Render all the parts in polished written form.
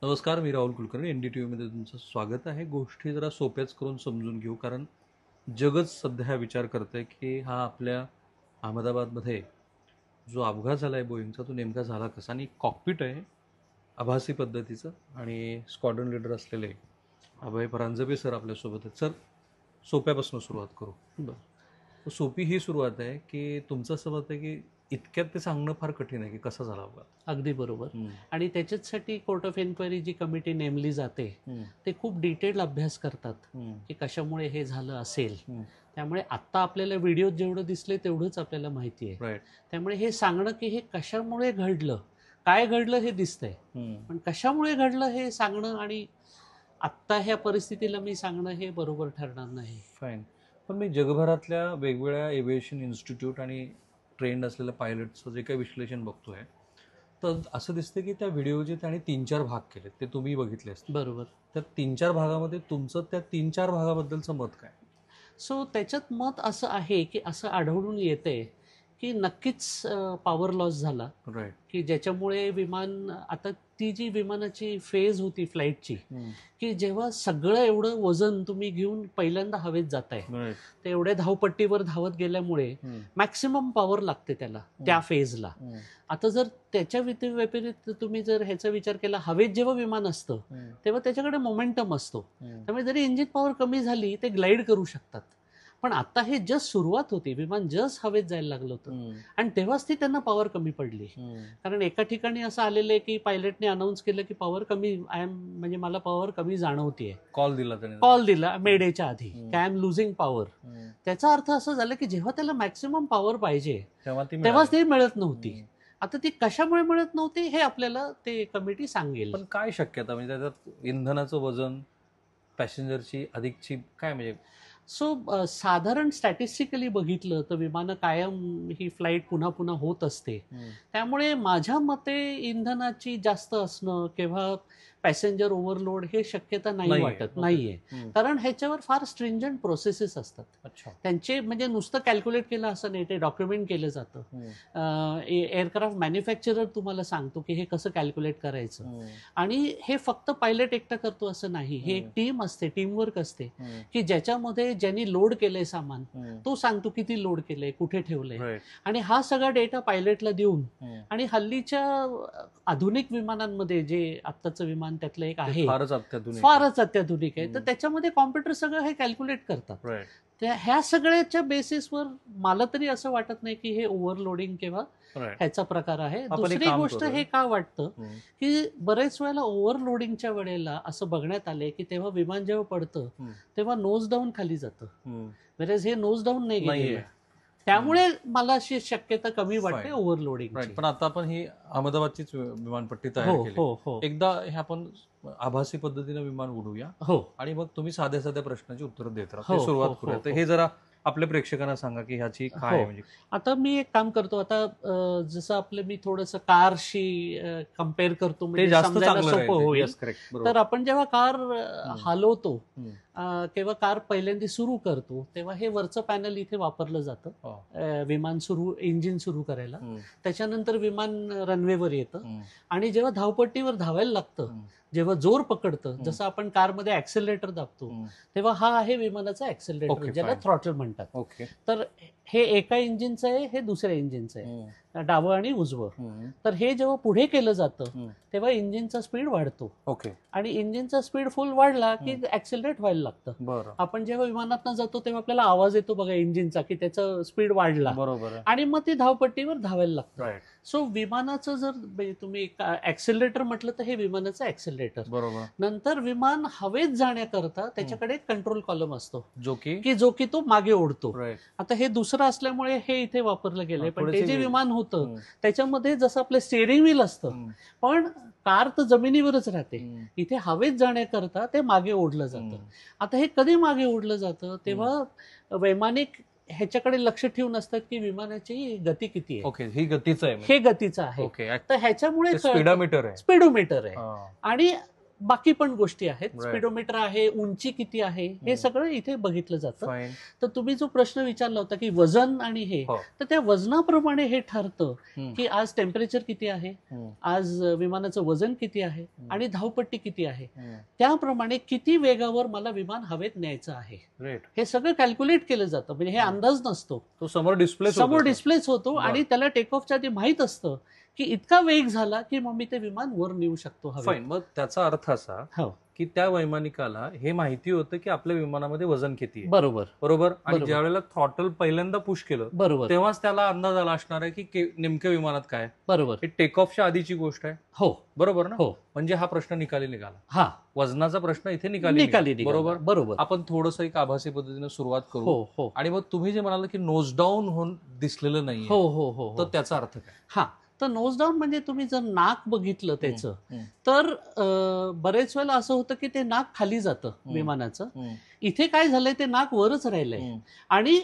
नमस्कार, मी राहुल कुलकर्णी. NDTVमध्ये तुमचं स्वागत आहे. गोष्टी जरा सोप्याच करून समजून घेऊ, कारण जगच सध्या हा विचार करतंय की हा आपल्या अहमदाबादमध्ये जो अपघात झाला आहे बोईंगचा, तो नेमका झाला कसा. आणि कॉकपिट आहे आभासी पद्धतीचं, आणि स्क्वॉड्रन लीडर असलेले अभय परांजपे सर आपल्यासोबत आहेत. सर, सोप्यापासून सुरुवात करू. बरं, सोपी ही सुरुवात आहे की तुमचं असं मत आहे की इतक्यात ते सांगणं फार कठीण आहे की कसा झाला अपघात. अगदी बरोबर. आणि त्याच्याचसाठी कोर्ट ऑफ एन्क्वायरी जी कमिटी नेमली जाते ते खूप डिटेल अभ्यास करतात की कशामुळे हे झालं असेल. त्यामुळे आत्ता आपल्याला व्हिडिओ जेवढं दिसले तेवढंच आपल्याला माहिती आहे. राईट. त्यामुळे हे सांगणं की हे कशामुळे घडलं, काय घडलं हे दिसतंय, पण कशामुळे घडलं हे सांगणं आणि आत्ता ह्या परिस्थितीला मी सांगणं हे बरोबर ठरणार नाही. फाईन. पण मी जगभरातल्या वेगवेगळ्या एव्हिएशन इन्स्टिट्यूट आणि ट्रेंड असलेल्या पायलटचं जे काही विश्लेषण बघतोय, तर असं दिसतं की त्या व्हिडिओचे त्याने 3-4 भाग केले, ते तुम्ही बघितले असतील. बरोबर. तर 3-4 भागामध्ये तुमचं त्या 3-4 भागाबद्दलचं मत काय? सो त्याच्यात मत असं आहे की असं आढळून येते की नक्कीच पॉवर लॉस झाला, राईट. की ज्याच्यामुळे विमान, आता ती जी विमानाची फेज होती फ्लाईटची, की जेव्हा सगळं एवढं वजन तुम्ही घेऊन पहिल्यांदा हवेत जाताय, राईट. ते एवढ्या धावपट्टीवर धावत गेल्यामुळे मॅक्सिमम पॉवर लागते त्याला त्या फेजला. आता जर त्याच्या व्यतिरिक्त तुम्ही जर ह्याचा विचार केला, हवेत जेव्हा विमान असतं तेव्हा त्याच्याकडे मोमेंटम असतो, त्यामुळे जरी इंजिन पॉवर कमी झाली ते ग्लाईड करू शकतात. पण आता हे जस्ट सुरुवात होती, विमान जस्ट हवेत जायला लागलं होतं आणि तेव्हाच ती त्यांना पॉवर कमी पडली. कारण एका ठिकाणी असं आलेलं आहे की पायलटने अनाऊन्स केलं की पॉवर कमी, म्हणजे मला पॉवर कमी जाणवतीये. कॉल दिला त्याने. कॉल दिला मेडेच्या आधी की आय एम लुझिंग पॉवर. त्याचा अर्थ असं झालं की जेव्हा त्याला मॅक्सिमम पॉवर पाहिजे तेव्हाच ती मिळत नव्हती. आता ती कशामुळे मिळत नव्हती हे आपल्याला ते कमिटी सांगेल. पण काय शक्यता, म्हणजे त्याच्यात इंधनाचं वजन, पॅसेंजरची अधिकची काय, म्हणजे सो साधारण स्टॅटिस्टिकली बघितलं तर विमानं कायम ही फ्लाईट पुन्हा पुन्हा होत असते. त्यामुळे माझ्या मते इंधनाची जास्त असणं किंवा पॅसेंजर ओव्हरलोड हे शक्यता नाही वाटत नाहीये. कारण ह्याच्यावर फार स्ट्रिंजंट प्रोसेसेस असतात. अच्छा. त्यांचे म्हणजे नुसतं कॅल्क्युलेट केलं असं नाही, ते डॉक्युमेंट केलं जातं. एअरक्राफ्ट मॅन्युफॅक्चरर तुम्हाला सांगतो की हे कसं कॅल्क्युलेट करायचं. आणि हे फक्त पायलट एकटा करतो असं नाही, हे एक टीम असते, टीमवर्क असते, की ज्याच्यामध्ये ज्यांनी लोड केलंय सामान तो सांगतो किती लोड केलंय, कुठे ठेवलंय, आणि हा सगळा डेटा पायलटला देऊन, आणि हल्लीच्या आधुनिक विमानांमध्ये जे आत्ताचं विमान त्यातलं एक आहे फारच अत्याधुनिक आहे, तर त्याच्यामध्ये कॉम्प्युटर सगळं हे कॅल्क्युलेट करतात. ह्या सगळ्याच्या बेसिसवर मला तरी असं वाटत नाही की हे ओव्हरलोडिंग किंवा ह्याचा प्रकार आहे. दुसरी गोष्ट हे का वाटतं की बरेच वेळेला ओव्हरलोडिंगच्या वेळेला असं बघण्यात आलंय की तेव्हा विमान जेव्हा पडतं तेव्हा नोज डाऊन खाली जातं, वेरेज हे नोज डाऊन नाही गेलेलं. त्यामुळे मला अशी शक्यता कमी वाटते ओव्हरलोडिंग. पण आता आपण ही अहमदाबादचीच विमानपट्टी तयार केली, एकदा हे आपण आभासी पद्धतीने विमान उडूया आणि मग तुम्ही साध्या साध्या प्रश्नाची उत्तर देत राहा. सुरुवात करूया. तर हे जरा आपल्या प्रेक्षकांना सांगा की ह्याची काय, म्हणजे आता मी एक काम करतो, आता जसं आपलं मी थोडंसं कारशी कम्पेअर करतो म्हणजे समजायला सोपं होईल. तर आपण जेव्हा कार हलवतो किंवा कार पहिल्यांदा सुरू करतो तेव्हा हे वरचं पॅनल इथे वापरलं जातं विमान इंजिन सुरू करायला. त्याच्यानंतर विमान रनवेवर येतं आणि जेव्हा धावपट्टीवर धावायला लागतं, जेव्हा जोर पकडतं, जसं आपण कारमध्ये ऍक्सेलरेटर दाबतो तेव्हा हा आहे विमानाचा ऍक्सेलरेटर, ज्याला थ्रॉटल म्हणतात. तर हे एका इंजिनचं आहे, हे दुसऱ्या इंजिनचं आहे, डावं आणि उजवं. तर हे जेव्हा पुढे केलं जातं तेव्हा इंजिनचा स्पीड वाढतो, आणि इंजिनचा स्पीड फुल वाढला की ऍक्सेलरेट व्हायला लागतं. आपण जेव्हा विमानातनं जातो तेव्हा आपल्याला आवाज येतो बघा इंजिनचा की त्याचं स्पीड वाढला, आणि मग ती धावपट्टीवर धावायला लागतं. सो विमानाचं जर तुम्ही ऍक्सेलरेटर म्हटलं तर हे विमानाचं ऍक्सेलरेटर. नंतर विमान हवेत जाण्याकरता त्याच्याकडे एक कंट्रोल कॉलम असतो जो की तो मागे ओढतो. आता हे दुसरं असल्यामुळे हे इथे वापरलं गेलंय, पण ते जे विमान होतं त्याच्यामध्ये जसं आपलं स्टेअरिंग व्हील असतं, पण कार तर जमिनीवरच राहते, इथे हवेत जाण्याकरता ते मागे ओढलं जातं. आता हे कधी मागे ओढलं जातं तेव्हा वैमानिक ह्याच्याकडे लक्ष ठेवून असतात की विमानाची गती किती आहे. ही गतीचं आहे, हे गतीचं आहे. तर ह्याच्यामुळे स्पीडोमीटर आहे, आणि बाकी पण गोष्टी आहेत. Right. स्पीडोमीटर आहे, उंची किती आहे, हे सगळं इथे बघितलं जातं. Fine. तर तुम्ही जो प्रश्न विचारला होता की वजन आणि हे, हो. तर त्या वजनाप्रमाणे हे ठरतं हम्म. की आज टेम्परेचर किती आहे, हम्म. आज विमानाचं वजन किती आहे हम्म. आणि धावपट्टी किती आहे, हम्म. त्याप्रमाणे किती वेगावर मला विमान हवेत न्यायचं आहे, Great. हे सगळं कॅल्क्युलेट केलं जातं. म्हणजे हे अंदाज नसतो, तो समोर डिस्प्लेच होतो बरं. आणि त्याला टेक ऑफच्या आधी माहित असतं की इतका वेग झाला की मग मी ते विमान वर नेऊ शकतो हवेत. फाईन. मग त्याचा अर्थ असा हो, की त्या वैमानिकाला हे माहिती होतं की आपल्या विमानामध्ये वजन किती आहे, बरोबर बरोबर, आणि बरोबर. ज्या वेळेला थ्रॉटल पहिल्यांदा पुश केलं बरोबर तेव्हाच त्याला अंदाज आला असणार आहे की नेमक्या विमानात काय आहे. बरोबर. हे टेक ऑफच्या आधीची गोष्ट आहे, हो बरोबर ना. हो म्हणजे हा प्रश्न निकाली निघाला, हा वजनाचा प्रश्न इथे निकाली निकाली निघाला. बरोबर बरोबर. बरोबर. आपण थोडस एक आभासी पद्धतीने सुरुवात करू. हो हो आणि मग तुम्ही जे म्हणाल की नोज डाऊन होऊन दिसलेलं नाहीये, हो हो हो तर हो. त्याचा अर्थ काय? हा, तर नोज डाऊन म्हणजे तुम्ही जर नाक बघितलं त्याचं, हम्म. तर बरेच वेळेला असं होतं की ते नाक खाली जातं विमानाचं. हम्म. इथे काय झालंय, ते नाक वरच राहिलंय हम्म. आणि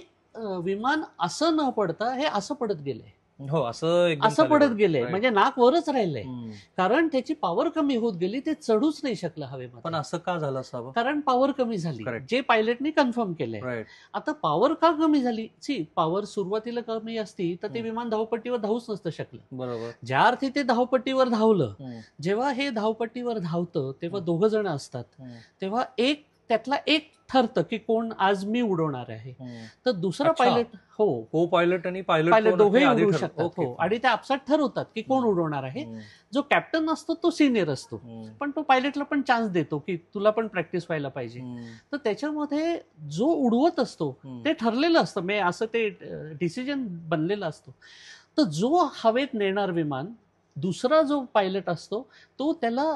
विमान असं न पडता हे असं पडत गेलंय, हो, असं एकदम असं खाली पडत वर. गेलंय. Right. म्हणजे नाक वरच राहिलंय, हम्म. कारण त्याची पॉवर कमी होत गेली, ते चढूच नाही शकलं पण हवेमध्ये, असं का झालं असावं? कारण पॉवर कमी झाली. Correct. जे पायलटनी कन्फर्म केलंय. राईट. आता पॉवर का कमी झाली? पॉवर सुरुवातीला कमी असती तर ते विमान धावपट्टीवर धावूच नसतं शकलं. बरोबर. ज्या अर्थी ते धावपट्टीवर धावलं, हम्म. जेव्हा हे धावपट्टीवर धावतं तेव्हा दोघं जण असतात, हम्म. तेव्हा त्यातला एक ठरतं की कोण आज मी उडवणार आहे. हम्म. तर दुसरा अच्छा. पायलट, हो, को पायलट आणि पायलट पायलट दोघेही आधी उडवू ठरवतात. शकतात. ओके, हो, आणि ते आपसात ठरवतात की कोण उडवणार आहे. हम्म. जो कॅप्टन असतो तो सिनियर असतो, हम्म. पण तो पायलटला पण चान्स देतो की तुला पण प्रॅक्टिस व्हायला पाहिजे. हम्म. तर त्याच्यामध्ये जो उडवत असतो हम्म. ते ठरलेलं असतं, म्हणजे असं ते डिसिजन बनलेला असतो. तर जो हवेत नेणार विमान, दुसरा जो पायलट असतो तो त्याला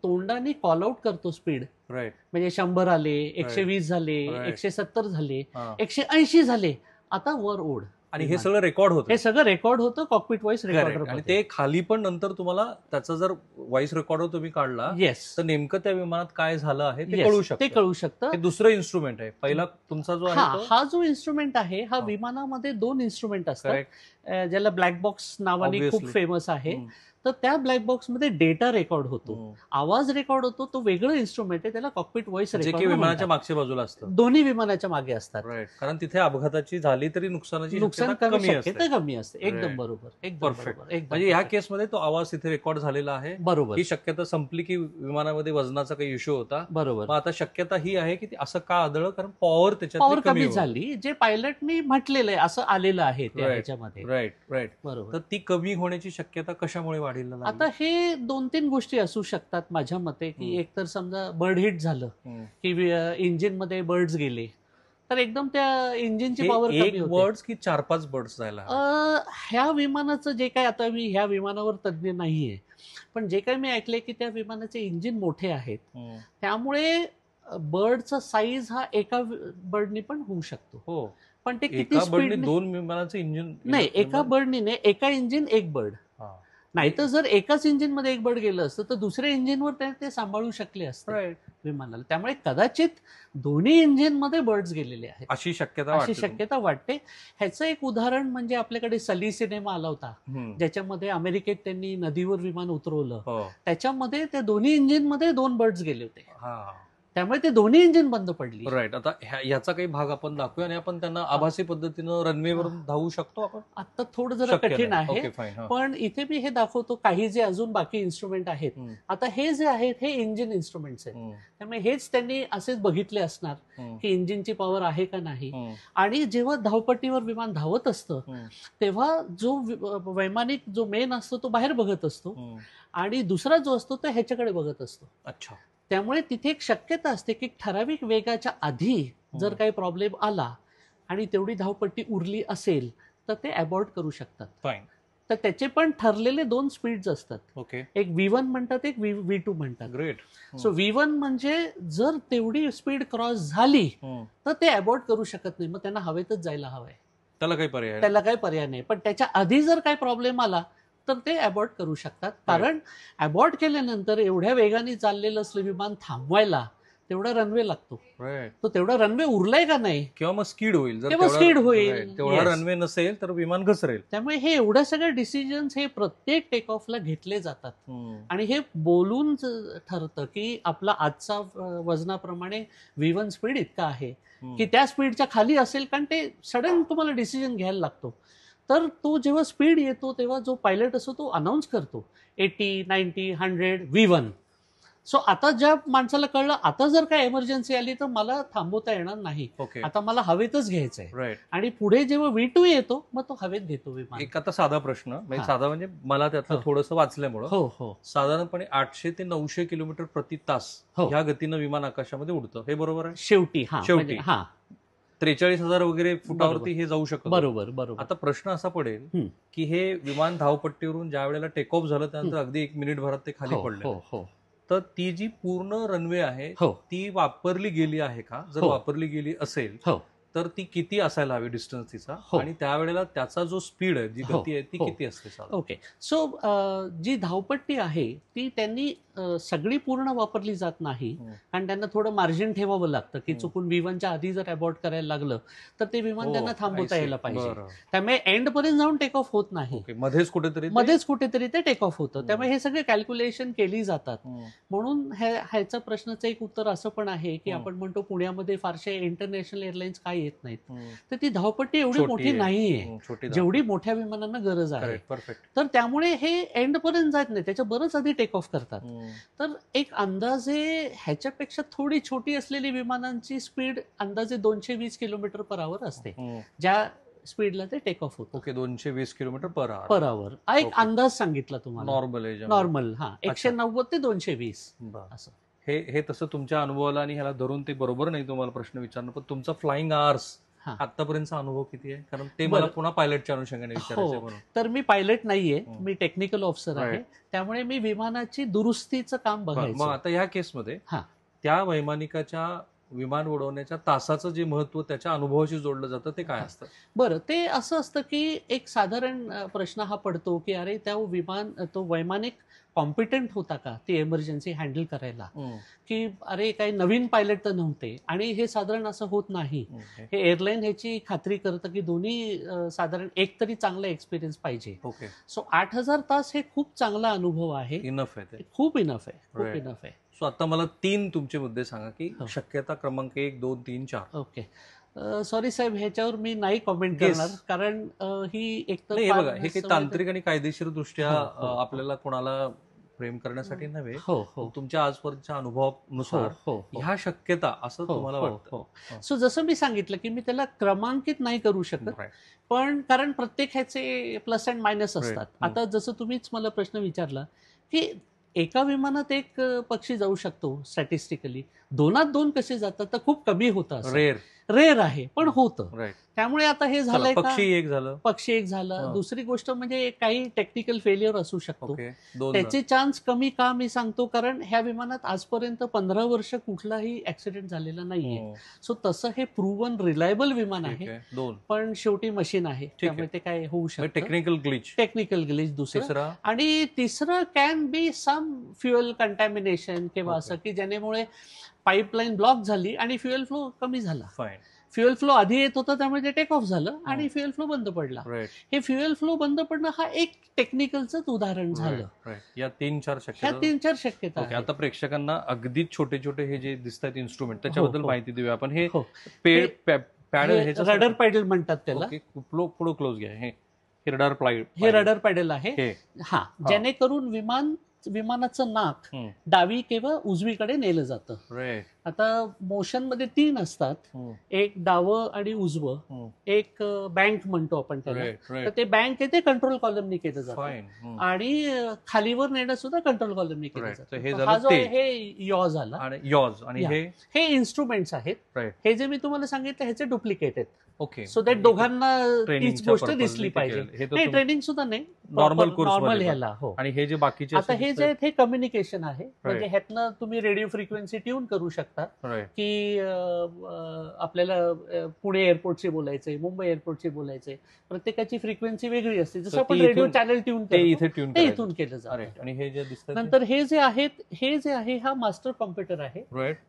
तोंडाने कॉल आउट करतो स्पीड. राईट. म्हणजे 100 आले, 120 झाले, Right. 170 झाले, हा. 180 झाले, आता वर ओढ. आणि हे सगळं रेकॉर्ड होतं. हे सगळं रेकॉर्ड होतं कॉकपिट व्हॉइस Correct. रेकॉर्डर. आणि ते खाली पण नंतर तुम्हाला त्याचा जर व्हॉइस रेकॉर्डर तुम्ही काढला येस, तर नेमकं त्या विमानात काय झालं आहे ते येस, कळू ते शकतं. कळू शकतं. हे दुसरं इन्स्ट्रुमेंट आहे. पहिला तुमचा जो हा आहे तो हा जो इन्स्ट्रुमेंट आहे, हा हा. विमानामध्ये 2 इन्स्ट्रुमेंट असतात, करेक्ट. ज्याला ब्लॅक बॉक्स नावाने खूप Obviously. फेमस आहे. तर त्या ब्लॅक बॉक्समध्ये डेटा रेकॉर्ड होतो, आवाज रेकॉर्ड होतो. तो वेगळं इन्स्ट्रुमेंट आहे, त्याला कॉकपिट व्हॉइस जे की रेकॉर्डर विमानाच्या म्हणतात. मागच्या बाजूला असतं. दोन्ही विमानाच्या मागे असतात. राईट. कारण तिथे अपघाताची झाली तरी नुकसानाची नुकसान शक्यता कमी असते. शक्यता कमी असते. एकदम Right. बरोबर, एकदम Perfect. बरोबर, एकदम म्हणजे ह्या perfect. केसमध्ये तो आवाज तिथे रेकॉर्ड झालेला आहे. बरोबर ही शक्यता संपली की विमानामध्ये वजनाचा काही इश्यू होता. बरोबर. मग आता शक्यता ही आहे की असं का आढळलं, कारण पॉवर त्याच्यात पॉवर कमी झाली, जे पायलटनी म्हटलेलं आहे असं आलेलं आहे त्या Right. ह्याच्यामध्ये. Right right. बरोबर. तर ती कमी होण्याची शक्यता कशामुळे वाढीला लागली? आता हे 2-3 गोष्टी असू शकतात माझ्या मते, की एक तर समजा बर्ड हिट झालं, हम्म. की इंजिन मध्ये बर्ड्स गेले, तर एकदम त्या इंजिनची पॉवर हे कमी एक होते. बर्ड्स की 4-5 बर्ड्स जायला हवे? ह्या विमानाचं जे काय, आता मी ह्या विमानावर तज्ज्ञ नाहीये, पण जे काही मी ऐकलंय की त्या विमानाचे इंजिन मोठे आहेत, हम्म. त्यामुळे बर्डचा साईज हा एका बर्डनी पण होऊ शकतो. हो. पण ते किती एका बर्डने स्पीड, 2 विमानाचं इंजिन नाही, एका बर्डनी नाही, एका इंजिन एक बर्ड. नाहीतर जर एकाच इंजिन मध्ये एक बर्ड गेलं असतं तर दुसऱ्या इंजिनवर ते सांभाळू शकले असते राईट. विमानाला. त्यामुळे कदाचित दोन्ही इंजिन मध्ये बर्ड्स गेलेले आहेत, अशी शक्यता अशी वाटते शक्यता वाटते. ह्याचं एक उदाहरण म्हणजे आपल्याकडे सली सिनेमा आला होता, हम्म. ज्याच्यामध्ये अमेरिकेत त्यांनी नदीवर विमान उतरवलं. हो. त्याच्यामध्ये त्या दोन्ही इंजिन मध्ये 2 बर्ड्स गेले होते, हा. त्यामुळे ते दोन्ही इंजिन बंद पडली. राईट. आता ह्याचा काही भाग आपण दाखवूया आणि आपण त्यांना आभासी पद्धतीनं रनवेवरून धावू शकतो आपण. आता थोडं जरा शक्य कठीण नाही. आहे, ओके, फाईन. हा. पण इथे मी हे दाखवतो काही जे अजून बाकी इन्स्ट्रुमेंट आहेत. हम्म. आता हे जे आहेत हे इंजिन इन्स्ट्रुमेंट्स आहेत, हम्म. त्यामुळे हेच त्यांनी असेच बघितले असणार हम्म. की इंजिनची पॉवर आहे का नाही. हम्म. आणि जेव्हा धावपट्टीवर विमान धावत असतं हम्म. तेव्हा जो वैमानिक जो मेन असतो तो बाहेर बघत असतो हम्म. आणि दुसरा जो असतो तो ह्याच्याकडे बघत असतो. अच्छा. त्यामुळे तिथे एक शक्यता असते की ठराविक वेगाच्या आधी जर काही प्रॉब्लेम आला आणि तेवढी धावपट्टी उरली असेल तर ते अबॉर्ट करू शकतात. फाईन. तर त्याचे पण ठरलेले 2 स्पीड्स असतात, ओके. एक V1 म्हणतात, एक V2 म्हणतात. ग्रेट. सो V1 म्हणजे जर तेवढी स्पीड क्रॉस झाली तर ते अबॉर्ट करू शकत नाही, मग त्यांना हवेतच जायला हवंय, त्याला काही पर्याय आहे? त्याला काही पर्याय नाही. पण त्याच्या आधी जर काही प्रॉब्लेम आला तर ते अबॉर्ट करू शकतात, कारण अबॉर्ट केल्यानंतर एवढ्या वेगाने चाललेलं असलं विमान थांबवायला तेवढा रनवे लागतो. राईट. तो तेवढा रनवे उरलाय का नाही, किंवा मग स्किड होईल. किंवा स्किड होईल. right, तेवढा Yes. रनवे नसेल तर विमान घसरेल. त्यामुळे हे एवढ्या सगळ्या डिसिजन्स हे प्रत्येक टेक ऑफला घेतले जातात. आणि हे बोलून ठरतं की आपला आजचा वजनाप्रमाणे V1 स्पीड इतका आहे की त्या स्पीडच्या खाली असेल, कारण ते सडन तुम्हाला डिसिजन घ्यायला लागतो. तर तो जेव्हा स्पीड येतो तेव्हा जो पायलट असतो तो अनाऊन्स करतो 80, 90, 100 V1. सो आता ज्या माणसाला कळलं आता जर काय इमर्जन्सी आली तर मला थांबवता येणार नाही, ओके. आता मला हवेतच घ्यायचंय. राईट. आणि पुढे जेव्हा V2 येतो मग तो हवेत घेतो विमान. एक आता साधा प्रश्न, म्हणजे हा. साधा म्हणजे मला त्यातलं हो. थोडंसं वाचल्यामुळं, हो हो साधारणपणे 800 ते 900 किलोमीटर प्रति तास हो. ह्या गतीनं विमान आकाशामध्ये उडतं, हे बरोबर आहे? शेवटी शेवटी. म्हणजे हा 43,000 वगैरे फुटावरती हे जाऊ शकतं. बरोबर बरोबर. आता प्रश्न असा पडेल हम्म. की हे विमान धावपट्टीवरून ज्या वेळेला टेक ऑफ झालं त्यानंतर अगदी 1 मिनिट भरात ते खाली हो पडले, हो हो तर ती जी पूर्ण रनवे आहे हो ती वापरली गेली आहे का? जर हो. वापरली गेली असेल हो तर ती किती असायला हवी डिस्टन्स तिचा, हो. आणि त्यावेळेला त्याचा जो स्पीड आहे, जी हो. गती आहे ती हो. किती असते साधारण? ओके. सो जी धावपट्टी आहे ती त्यांनी सगळी पूर्ण वापरली जात नाही, हम्म. कारण त्यांना थोडं मार्जिन ठेवावं लागतं की हम्म. चुकून V1च्या आधी जर अबॉर्ट करायला लागलं तर ते विमान हो, त्यांना I थांबवता see. यायला पाहिजे. बरं. त्यामुळे एंड पर्यंत जाऊन टेक ऑफ होत नाही, ओके, मध्येच कुठेतरी ते- मध्येच कुठेतरी ते टेक ऑफ होतं. हम्म. त्यामुळे हे सगळे कॅल्क्युलेशन केली जातात. हम्म. म्हणून ह्याचा प्रश्नाचं एक उत्तर असं पण आहे की हम्म. आपण म्हणतो पुण्यामध्ये फारसे इंटरनॅशनल एअरलाइन्स काय येत नाहीत, हम्म. तर ती धावपट्टी एवढी छोटी मोठी आहे. नाहीये हम्म, छोटी जेवढी मोठ्या विमानांना गरज आहे. Correct, perfect. तर त्यामुळे हे एंड पर्यंत जात नाही, त्याच्या बरंच आधी टेक ऑफ करतात. तर एक अंदाजे ह्याच्यापेक्षा थोडी छोटी असलेली विमानांची स्पीड अंदाजे 220 किलोमीटर पर आवर असते, ज्या स्पीडला ते टेक ऑफ होतं. Okay, 220 kilometre per hour. Per hour हा एक ओके. अंदाज सांगितला तुम्हाला. नॉर्मल आहे नॉर्मल, हा 190 ते 220 असं. हे तसं तुमच्या अनुभवाला आणि ह्याला धरून ते बरोबर नाही तुम्हाला प्रश्न विचारणं, पण तुमचा फ्लाइंग आवर्स हा. आतापर्यंतचा अनुभव किती आहे? कारण ते बरं. मला पुन्हा पायलटच्या अनुषंगाने विचारायचं हो. म्हणून. तर मी पायलट नाहीये, हम्म. मी टेक्निकल ऑफिसर आहे. Right. त्यामुळे मी विमानाची दुरुस्तीचं काम मग बघायचं. आता ह्या केसमध्ये हा. त्या वैमानिकाच्या विमान उडवण्याच्या तासाचं जे महत्व त्याच्या अनुभवाशी जोडलं जातं ते काय असतं? बरं, ते असं असतं की एक साधारण प्रश्न हा पडतो की अरे तो वैमानिक कॉम्पिटंट होता का ती इमर्जन्सी हँडल करायला, की अरे काही नवीन पायलट तर नव्हते. आणि हे साधारण असं होत नाही. हे एअरलाईन ह्याची खात्री करतं की दोन्ही साधारण एक तरी चांगला एक्सपिरियन्स पाहिजे. ओके, सो 8,000 तास हे खूप चांगला अनुभव आहे, इनफ आहे ते. खूप इनफ आहे, खूप Right. इनफ आहे. सो आता मला 3 तुमचे मुद्दे सांगा की हो. शक्यता क्रमांक 1, 2, 3, 4. ओके. सॉरी साहेब, ह्याच्यावर मी नाही कॉमेंट Yes. करणार, कारण ही एकतर नाही, हे फार बघा, हे काही सवय- तांत्रिक आणि कायदेशीर दृष्ट्या हो, हो, हो. आपल्याला कोणाला प्रेम करण्यासाठी नव्हे, हो हो तुमच्या आजपर्यंतच्या अनुभवानुसार हो हो ह्या शक्यता असं हो, तुम्हाला हो, वाटतं? हो. सो जसं मी सांगितलं की मी त्याला क्रमांकित नाही करू शकत, Right. पण कारण प्रत्येक ह्याचे प्लस अँड मायनस असतात. हम्म. आता जसं तुम्हीच मला प्रश्न विचारला की एका विमानात एक पक्षी जाऊ शकतो स्टॅटिस्टिकली, 2 कसे जातात, तर खूप कमी होतं, रेअर. रेअर आहे पण होतं. राईट. त्यामुळे आता हे झालंय का, पक्षी एक झालं. पक्षी एक झालं. हा. दुसरी गोष्ट म्हणजे काही टेक्निकल फेलियर असू शकतो, ओके, 2 त्याचे चान्स कमी का मी सांगतो, कारण ह्या विमानात आजपर्यंत 15 वर्ष कुठलाही ऍक्सिडेंट झालेला नाहीये. सो तसं हे प्रूव्हन रिलायबल विमान आहे, 2. पण शेवटी मशीन आहे त्यामुळे ते काय होऊ शकतं. Technical glitch. टेक्निकल ग्लिच दुसरं. तिसरा. आणि तिसरं can be some fuel contamination किंवा असं की ज्यामुळे पाईपलाईन ब्लॉक झाली आणि फ्युएल फ्लो कमी झाला. फाईन. फ्युएल फ्लो आधी येत होता त्यामुळे ते टेक ऑफ झालं आणि फ्युएल फ्लो बंद पडला. राईट. हे फ्युएल फ्लो बंद पडणं हा एक टेक्निकलचंच उदाहरण झालं. राईट. या 3-4 ह्या शक्यता. 3-4 शक्यता ओके, आहेत. आता प्रेक्षकांना अगदी छोटे छोटे हे जे दिसतात इन्स्ट्रुमेंट त्याच्याबद्दल हो. माहिती देऊया आपण. हे हो. पॅड हे रडर पॅडल म्हणतात त्याला. पुढे क्लोज घ्या. हे रडार प्लाइड. हे रडर पॅडल आहे. हे. हा, जेणेकरून विमानाचं नाक डावी किंवा उजवीकडे नेलं जातं. राईट. आता मोशन मध्ये 3 असतात, एक डावं आणि उजवं, एक बँक म्हणतो आपण त्याला. तर ते बँक आहे ते कंट्रोल कॉलमनी केलं जातं फाईन. आणि खालीवर नेणं सुद्धा कंट्रोल कॉलमनी केलं Right. जातं. तर हे हा झालं जो ते. आहे हे यॉ झाला. आणि यॉज आणि Yeah. हे इन्स्ट्रुमेंट्स आहेत. Right. हे जे मी तुम्हाला सांगितलं ह्याचे डुप्लिकेट आहेत. ओके. सो दॅट दोघांना तीच ट्रेनिंगच्या गोष्ट purpose दिसली ने ते पाहिजे. केलेलं. हे तर नाही, तुम- ट्रेनिंग सुद्धा नाही, Normal course नॉर्मल मध्ये पण. ह्याला. हो. आणि हे जे बाकीचे आता असे हे जे दिसतात- आहे हे कम्युनिकेशन आहे, म्हणजे ह्यातनं तुम्ही रेडिओ फ्रिक्वेन्सी ट्यून करू शकता. शकता की आपल्याला पुणे एअरपोर्टशी बोलायचंय, मुंबई एअरपोर्टशी बोलायचंय, प्रत्येकाची फ्रिक्वेन्सी वेगळी असते. जसं आपण रेडिओ चॅनल ट्यून करतो ते इथून केलं जातं. आणि हे जे दिसतं नंतर हे जे आहे हा मास्टर कॉम्प्युटर आहे,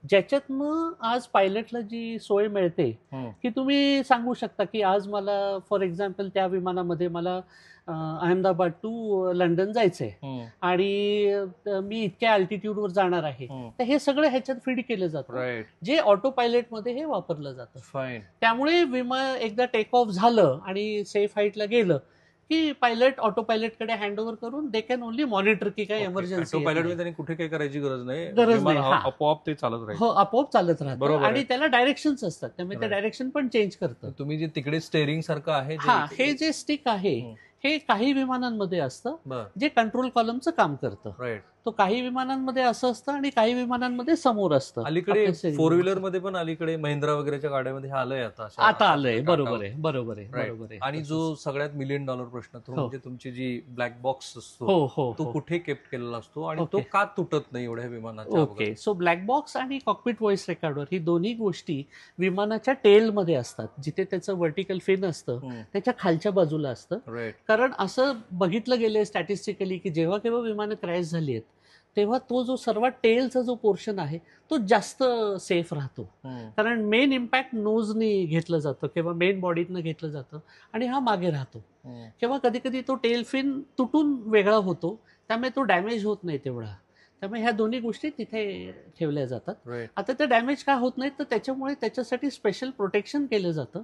ज्याच्यातनं आज पायलटला जी सोय मिळते की तुम्ही सांगू शकता की आज मला फॉर एक्झाम्पल त्या विमानामध्ये मला अहमदाबाद टू लंडन जायचंय आणि मी इतक्या अल्टिट्यूडवर जाणार आहे, तर हे सगळं ह्याच्यात फीड केलं जातं, जे ऑटो पायलट मध्ये हे वापरलं जातं. त्यामुळे विमान एकदा टेक ऑफ झालं आणि सेफ हाईटला गेलं की पायलट ऑटो पायलट कडे हँड ओव्हर करून दे कॅन ओनली मॉनिटर की काय इमर्जन्सी. ऑटो पायलट मध्ये कुठे काही करायची गरज नाही, आपोआप ते चालत राहतं. हो, आपोआप चालत राहतं आणि त्याला डायरेक्शन्स असतात, त्यामुळे ते डायरेक्शन पण चेंज करतं. तुम्ही जे तिकडे स्टेअरिंग सारखं आहे, हे जे स्टिक आहे हे काही विमानांमध्ये असतं जे कंट्रोल कॉलमचं काम करतं. तो काही विमानांमध्ये असं असतं आणि काही विमानांमध्ये समोर असतं. अलीकडे फोर व्हीलर मध्ये पण अलीकडे महिंद्रा वगैरेच्या गाड्यामध्ये हे आलंय आता आलंय. बरोबर आहे. आणि जो सगळ्यात $1 मिलियन प्रश्न तो म्हणजे तुमची जी ब्लॅक बॉक्स असतो तो कुठे केप्ट केलेला असतो आणि तो का तुटत नाही एवढ्या विमानाच्या? ओके, सो ब्लॅक बॉक्स आणि कॉकपिट व्हॉइस रेकॉर्डर ही दोन्ही गोष्टी विमानाच्या टेल मध्ये असतात, जिथे त्याचं व्हर्टिकल फिन असतं त्याच्या खालच्या बाजूला असतं. कारण असं बघितलं गेलंय स्टॅटिस्टिकली की जेव्हा केव्हा विमानं क्रॅश झाली आहेत तेव्हा तो जो सर्वात टेलचा जो पोर्शन आहे तो जास्त सेफ राहतो, कारण मेन इम्पॅक्ट नोजनी घेतलं जातं किंवा मेन बॉडीतनं घेतलं जातं आणि हा मागे राहतो. किंवा कधी कधी तो टेल फिन तुटून वेगळा होतो, त्यामुळे तो डॅमेज होत नाही तेवढा. त्यामुळे ह्या दोन्ही गोष्टी तिथे ठेवल्या जातात. आता ते डॅमेज का होत नाहीत तर त्याच्यामुळे त्याच्यासाठी स्पेशल प्रोटेक्शन केलं जातं.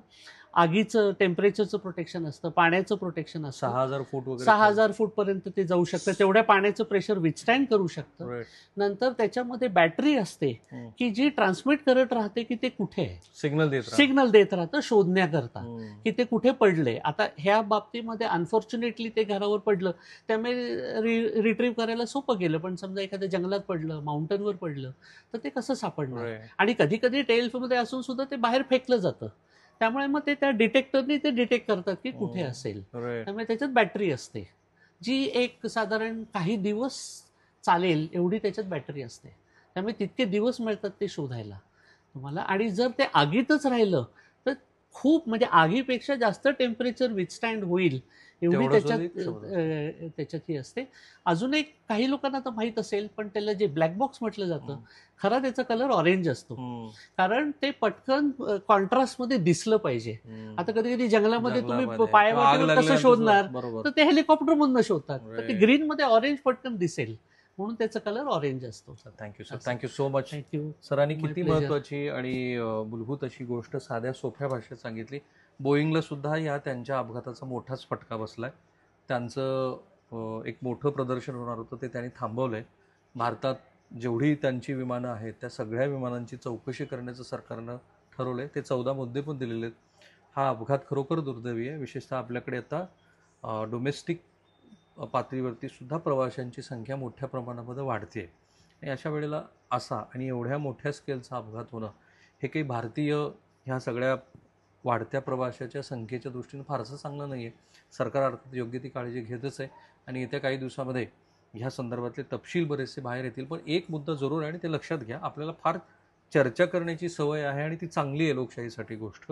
आगीचं टेम्परेचरचं प्रोटेक्शन असतं, पाण्याचं प्रोटेक्शन असतं. 6000 फूट 6000 फूट पर्यंत ते जाऊ शकतं, तेवढ्या पाण्याचं प्रेशर विथस्टँड करू शकतं. नंतर त्याच्यामध्ये बॅटरी असते की जी ट्रान्समिट करत राहते की ते कुठे आहे, सिग्नल देत राहतं शोधण्याकरता की ते कुठे पडले. आता ह्या बाबतीमध्ये अनफॉर्च्युनेटली ते घरावर पडलं त्यामुळे रिट्रीव्ह करायला सोपं गेलं, पण समजा एखाद्या जंगलात पडलं, माउंटनवर पडलं तर ते कसं सापडणार. आणि कधी कधी टेल्फ मध्ये असून सुद्धा ते बाहेर फेकलं जातं, त्यामुळे मग ते त्या डिटेक्टरनी ते डिटेक्ट करतात की कुठे असेल. त्यामुळे त्याच्यात बॅटरी असते जी एक साधारण काही दिवस चालेल एवढी त्याच्यात बॅटरी असते, त्यामुळे तितके दिवस मिळतात ते शोधायला तुम्हाला. आणि जर ते आगीतच राहिलं तर खूप म्हणजे आगीपेक्षा जास्त टेम्परेचर विथस्टँड होईल एवढी त्याच्यात ही असते. अजून एक काही लोकांना तर माहित असेल, पण त्याला जे ब्लॅक बॉक्स म्हटलं जातं खरा त्याचा कलर ऑरेंज असतो, कारण ते पटकन कॉन्ट्रास्ट मध्ये दिसलं पाहिजे. आता कधी कधी जंगलामध्ये तुम्ही पायावर कसं शोधणार, तर ते हेलिकॉप्टर मधनं शोधतात, तर ते ग्रीन मध्ये ऑरेंज पटकन दिसेल म्हणून त्याचा कलर ऑरेंज असतो. Thank you sir, thank you so much. सरांनी किती महत्वाची आणि मूलभूत अशी गोष्ट साध्या सोप्या भाषेत सांगितली. बोईंगला सुद्धा या त्यांच्या अपघाताचा मोठाच फटका बसलाय. त्यांचं एक मोठं प्रदर्शन होणार होतं ते त्यांनी थांबवलंय. भारतात जेवढी त्यांची विमानं आहेत त्या सगळ्या विमानांची चौकशी करण्याचं सरकारनं ठरवलंय. ते 14 मुद्दे पण दिलेले आहेत. हा अपघात खरोखर दुर्दैवी आहे. विशेषतः आपल्याकडे आता डोमेस्टिक पातळीवरती सुद्धा प्रवाशांची संख्या मोठ्या प्रमाणामध्ये वाढते आणि अशा वेळेला असा आणि एवढ्या मोठ्या स्केलचा अपघात होणं हे काही भारतीय ह्या सगळ्या वाढत्या प्रवाशाच्या संख्येच्या दृष्टीने फारसं चांगलं नाही आहे. सरकार अर्थात योग्य ती काळजी घेतच आहे आणि येत्या काही दिवसामध्ये ह्या संदर्भातले तपशील बरेचसे बाहेर येतील. पण एक मुद्दा जरूर आहे आणि ते लक्षात घ्या, आपल्याला फार चर्चा करण्याची सवय आहे आणि ती चांगली आहे लोकशाहीसाठी गोष्ट,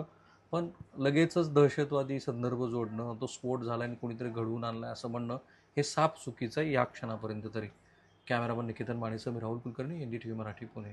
पण लगेचच दहशतवादी संदर्भ जोडणं, तो स्फोट झाला आणि कोणीतरी घडवून आणलाय असं म्हणणं हे साफ चुकीचं आहे या क्षणापर्यंत तरी. कॅमेरामन निकेतन मानेसह मी राहुल कुलकर्णी, NDTV मराठी, पुणे.